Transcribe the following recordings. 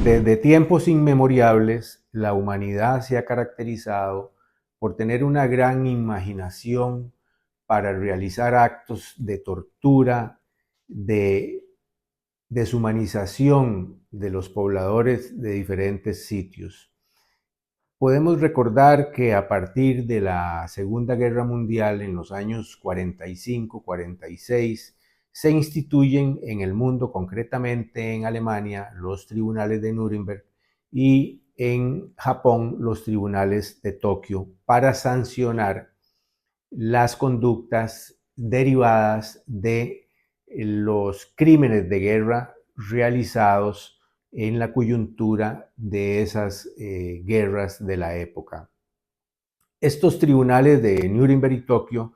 Desde tiempos inmemorables, la humanidad se ha caracterizado por tener una gran imaginación para realizar actos de tortura, de deshumanización de los pobladores de diferentes sitios. Podemos recordar que a partir de la Segunda Guerra Mundial, en los años 45-46, se instituyen en el mundo, concretamente en Alemania, los tribunales de Nuremberg y en Japón los tribunales de Tokio para sancionar las conductas derivadas de los crímenes de guerra realizados en la coyuntura de esas guerras de la época. Estos tribunales de Nuremberg y Tokio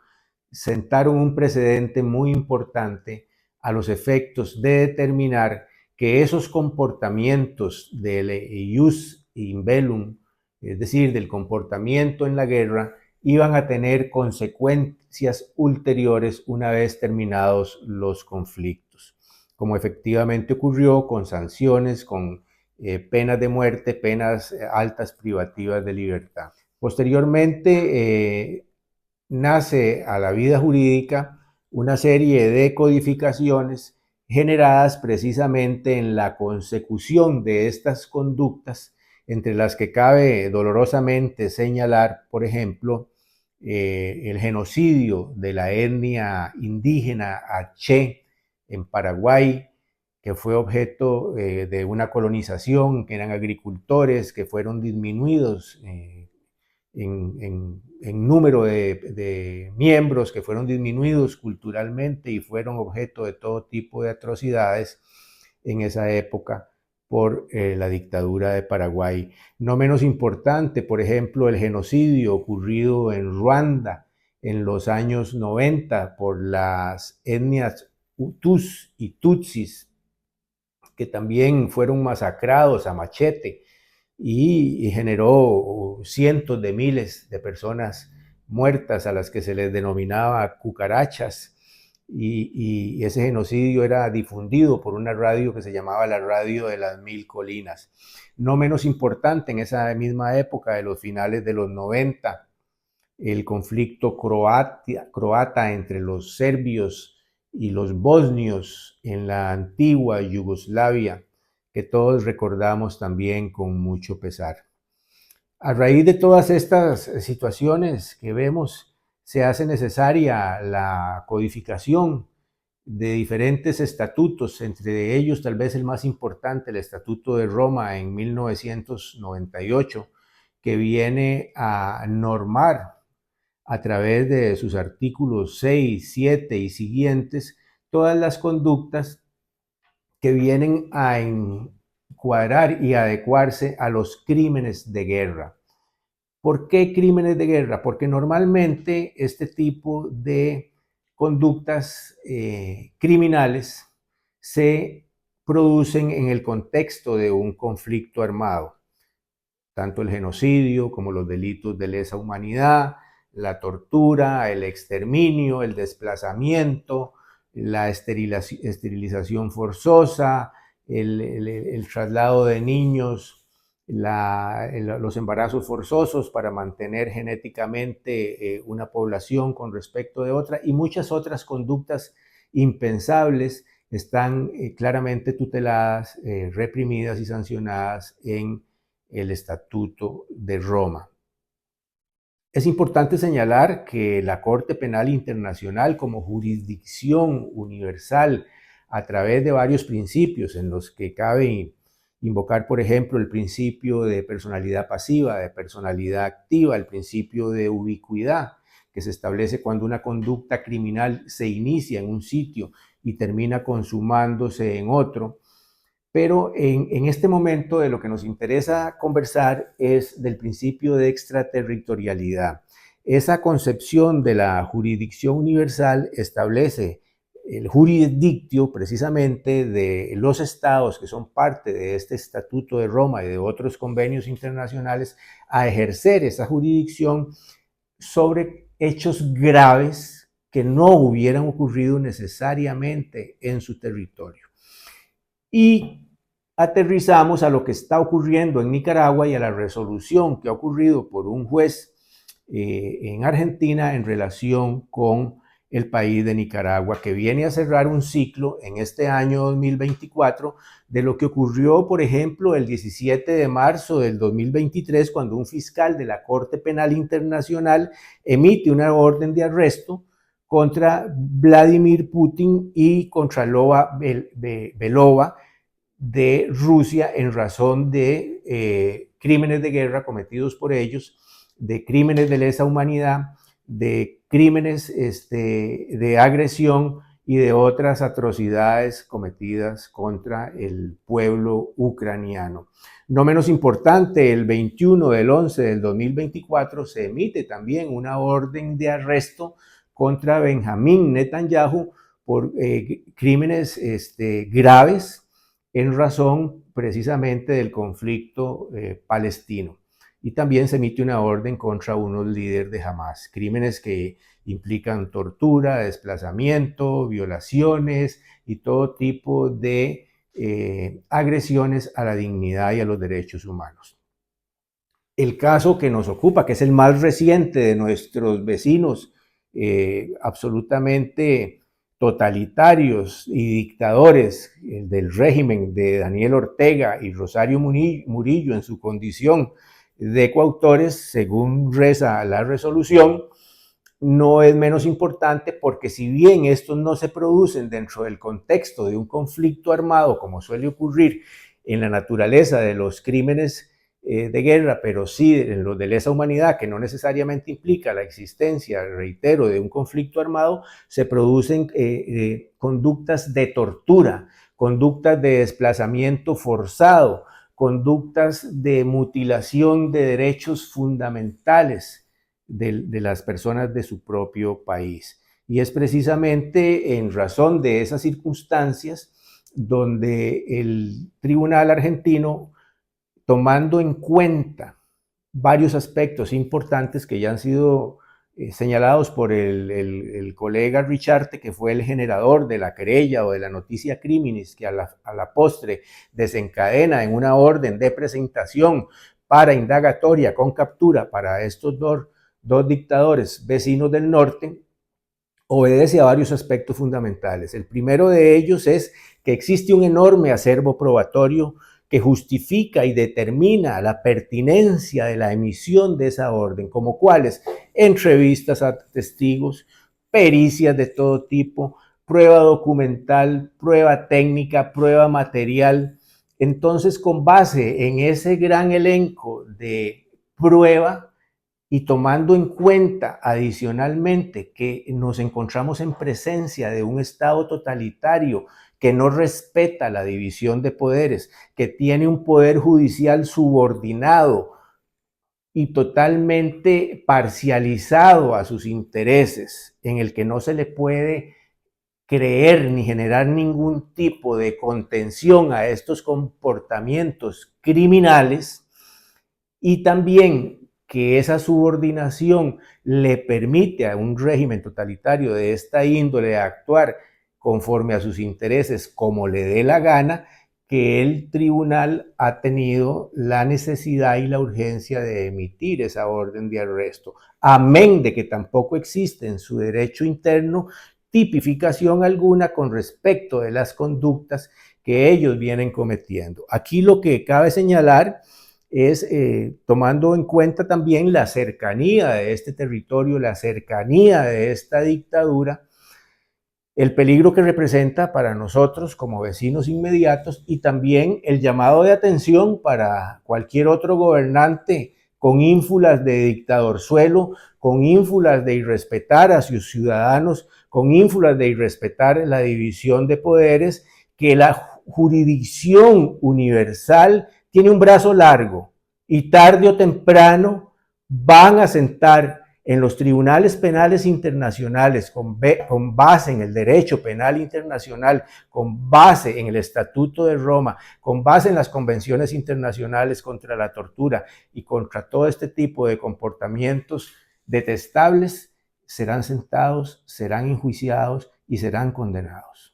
sentaron un precedente muy importante a los efectos de determinar que esos comportamientos del ius in bellum, es decir, del comportamiento en la guerra, iban a tener consecuencias ulteriores una vez terminados los conflictos, como efectivamente ocurrió con sanciones, con penas de muerte, penas altas privativas de libertad. Posteriormente, nace a la vida jurídica una serie de codificaciones generadas precisamente en la consecución de estas conductas, entre las que cabe dolorosamente señalar, por ejemplo, el genocidio de la etnia indígena Aché en Paraguay, que fue objeto de una colonización, que eran agricultores que fueron disminuidos en número de miembros, que fueron disminuidos culturalmente y fueron objeto de todo tipo de atrocidades en esa época por la dictadura de Paraguay. No menos importante, por ejemplo, el genocidio ocurrido en Ruanda en los años 90 por las etnias Hutus y Tutsis, que también fueron masacrados a machete y generó cientos de miles de personas muertas a las que se les denominaba cucarachas, y ese genocidio era difundido por una radio que se llamaba la Radio de las Mil Colinas. No menos importante, en esa misma época de los finales de los 90, el conflicto croata entre los serbios y los bosnios en la antigua Yugoslavia, que todos recordamos también con mucho pesar. A raíz de todas estas situaciones que vemos, se hace necesaria la codificación de diferentes estatutos, entre ellos tal vez el más importante, el Estatuto de Roma en 1998, que viene a normar a través de sus artículos 6, 7 y siguientes todas las conductas que vienen a encuadrar y adecuarse a los crímenes de guerra. ¿Por qué crímenes de guerra? Porque normalmente este tipo de conductas criminales se producen en el contexto de un conflicto armado. Tanto el genocidio como los delitos de lesa humanidad, la tortura, el exterminio, el desplazamiento, la esterilización forzosa, el traslado de niños, los embarazos forzosos para mantener genéticamente una población con respecto de otra, y muchas otras conductas impensables están claramente tuteladas, reprimidas y sancionadas en el Estatuto de Roma. Es importante señalar que la Corte Penal Internacional, como jurisdicción universal a través de varios principios en los que cabe invocar, por ejemplo, el principio de personalidad pasiva, de personalidad activa, el principio de ubicuidad, que se establece cuando una conducta criminal se inicia en un sitio y termina consumándose en otro. Pero en este momento de lo que nos interesa conversar es del principio de extraterritorialidad. Esa concepción de la jurisdicción universal establece el jurisdictio precisamente de los estados que son parte de este Estatuto de Roma y de otros convenios internacionales a ejercer esa jurisdicción sobre hechos graves que no hubieran ocurrido necesariamente en su territorio. Y aterrizamos a lo que está ocurriendo en Nicaragua y a la resolución que ha ocurrido por un juez en Argentina en relación con el país de Nicaragua, que viene a cerrar un ciclo en este año 2024 de lo que ocurrió, por ejemplo, el 17 de marzo del 2023, cuando un fiscal de la Corte Penal Internacional emite una orden de arresto contra Vladimir Putin y contra Lova Belova de Rusia en razón de crímenes de guerra cometidos por ellos, de crímenes de lesa humanidad, de crímenes de agresión y de otras atrocidades cometidas contra el pueblo ucraniano. No menos importante, el 21 del 11 del 2024 se emite también una orden de arresto contra Benjamín Netanyahu por crímenes graves en razón precisamente del conflicto palestino. Y también se emite una orden contra unos líderes de Hamas, crímenes que implican tortura, desplazamiento, violaciones y todo tipo de agresiones a la dignidad y a los derechos humanos. El caso que nos ocupa, que es el más reciente de nuestros vecinos absolutamente totalitarios y dictadores del régimen de Daniel Ortega y Rosario Murillo en su condición de coautores, según reza la resolución, no es menos importante porque si bien estos no se producen dentro del contexto de un conflicto armado, como suele ocurrir en la naturaleza de los crímenes de guerra, pero sí en los de lesa humanidad, que no necesariamente implica la existencia, reitero, de un conflicto armado, se producen conductas de tortura, conductas de desplazamiento forzado, conductas de mutilación de derechos fundamentales de las personas de su propio país. Y es precisamente en razón de esas circunstancias donde el tribunal argentino, tomando en cuenta varios aspectos importantes que ya han sido señalados por el colega Richarte, que fue el generador de la querella o de la noticia criminis, que a la postre desencadena en una orden de presentación para indagatoria con captura para estos dos dictadores vecinos del norte, obedece a varios aspectos fundamentales. El primero de ellos es que existe un enorme acervo probatorio que justifica y determina la pertinencia de la emisión de esa orden, como cuáles: entrevistas a testigos, pericias de todo tipo, prueba documental, prueba técnica, prueba material. Entonces, con base en ese gran elenco de prueba, y tomando en cuenta adicionalmente que nos encontramos en presencia de un Estado totalitario que no respeta la división de poderes, que tiene un poder judicial subordinado y totalmente parcializado a sus intereses, en el que no se le puede creer ni generar ningún tipo de contención a estos comportamientos criminales, y también que esa subordinación le permite a un régimen totalitario de esta índole actuar conforme a sus intereses como le dé la gana, que el tribunal ha tenido la necesidad y la urgencia de emitir esa orden de arresto, amén de que tampoco existe en su derecho interno tipificación alguna con respecto de las conductas que ellos vienen cometiendo. Aquí lo que cabe señalar es, tomando en cuenta también la cercanía de este territorio, la cercanía de esta dictadura, el peligro que representa para nosotros como vecinos inmediatos, y también el llamado de atención para cualquier otro gobernante con ínfulas de dictadorzuelo, con ínfulas de irrespetar a sus ciudadanos, con ínfulas de irrespetar la división de poderes, que la jurisdicción universal tiene un brazo largo y tarde o temprano van a sentar en los tribunales penales internacionales, con base en el derecho penal internacional, con base en el Estatuto de Roma, con base en las convenciones internacionales contra la tortura y contra todo este tipo de comportamientos detestables, serán sentados, serán enjuiciados y serán condenados.